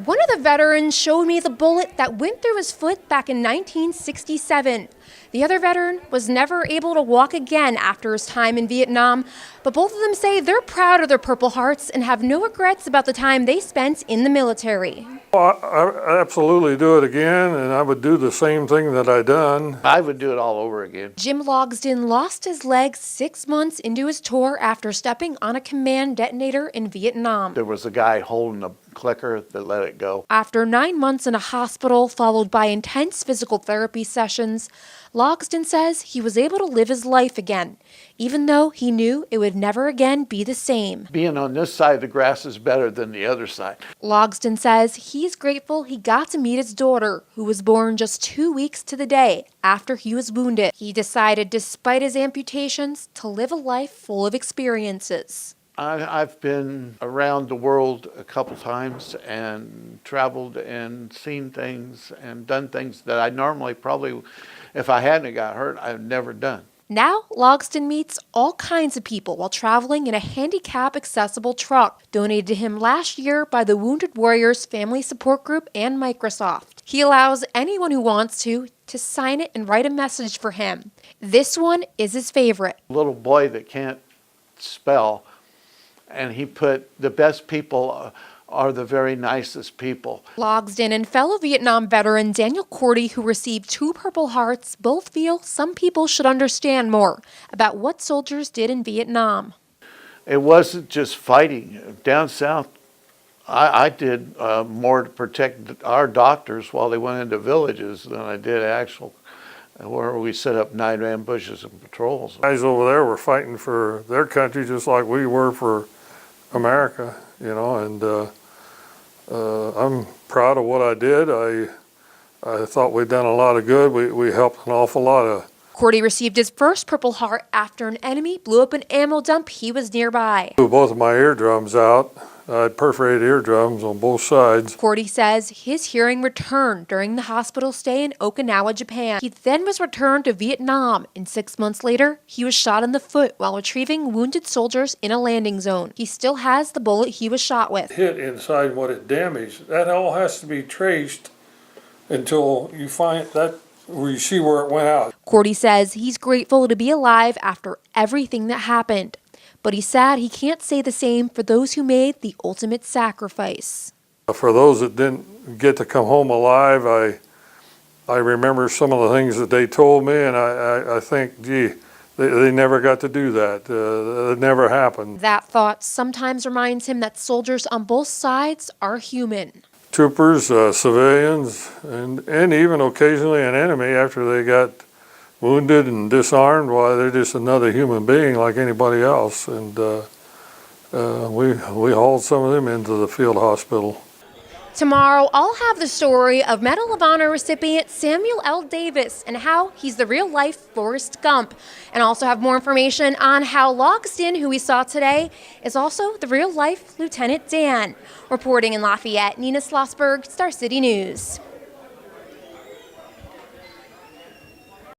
One of the veterans showed me the bullet that went through his foot back in 1967. The other veteran was never able to walk again after his time in Vietnam, but both of them say they're proud of their Purple Hearts and have no regrets about the time they spent in the military. Well, I absolutely do it again, and I would do the same thing that I done. I would do it all over again. Jim Logsdon lost his leg 6 months into his tour after stepping on a command detonator in Vietnam. There was a guy holding a clicker that let it go. After 9 months in a hospital, followed by intense physical therapy sessions, Logsdon says he was able to live his life again, even though he knew it would never again be the same. Being on this side of the grass is better than the other side. Logsdon says he's grateful he got to meet his daughter, who was born just 2 weeks to the day after he was wounded. He decided, despite his amputations, to live a life full of experiences. I've been around the world a couple times and traveled and seen things and done things that I normally probably, if I hadn't got hurt, I've never done. Now, Logsdon meets all kinds of people while traveling in a handicap-accessible truck donated to him last year by the Wounded Warriors Family Support Group and Microsoft. He allows anyone who wants to sign it and write a message for him. This one is his favorite. A little boy that can't spell, and he put, the best people are the very nicest people. Logsdon and fellow Vietnam veteran Daniel Cordy, who received 2 Purple Hearts, both feel some people should understand more about what soldiers did in Vietnam. It wasn't just fighting. Down south, I did more to protect our doctors while they went into villages than I did where we set up night ambushes and patrols. Guys over there were fighting for their country just like we were for America, you know, and I'm proud of what I did. I thought we'd done a lot of good. We helped an awful lot of. Cordy received his first Purple Heart after an enemy blew up an ammo dump he was nearby. Blew both of my eardrums out. I had perforated eardrums on both sides. Cordy says his hearing returned during the hospital stay in Okinawa, Japan. He then was returned to Vietnam, and 6 months later, he was shot in the foot while retrieving wounded soldiers in a landing zone. He still has the bullet he was shot with. Hit inside what it damaged. That all has to be traced until you find that, where you see where it went out. Cordy says he's grateful to be alive after everything that happened, but he's sad he can't say the same for those who made the ultimate sacrifice. For those that didn't get to come home alive, I remember some of the things that they told me, and I think, gee, they never got to do that. It never happened. That thought sometimes reminds him that soldiers on both sides are human. Troopers, civilians, and even occasionally an enemy after they got wounded and disarmed, why, they're just another human being like anybody else. And we hauled some of them into the field hospital. Tomorrow, I'll have the story of Medal of Honor recipient Samuel L. Davis and how he's the real-life Forrest Gump. And also have more information on how Logsdon, who we saw today, is also the real-life Lieutenant Dan. Reporting in Lafayette, Nina Schlossberg, Star City News.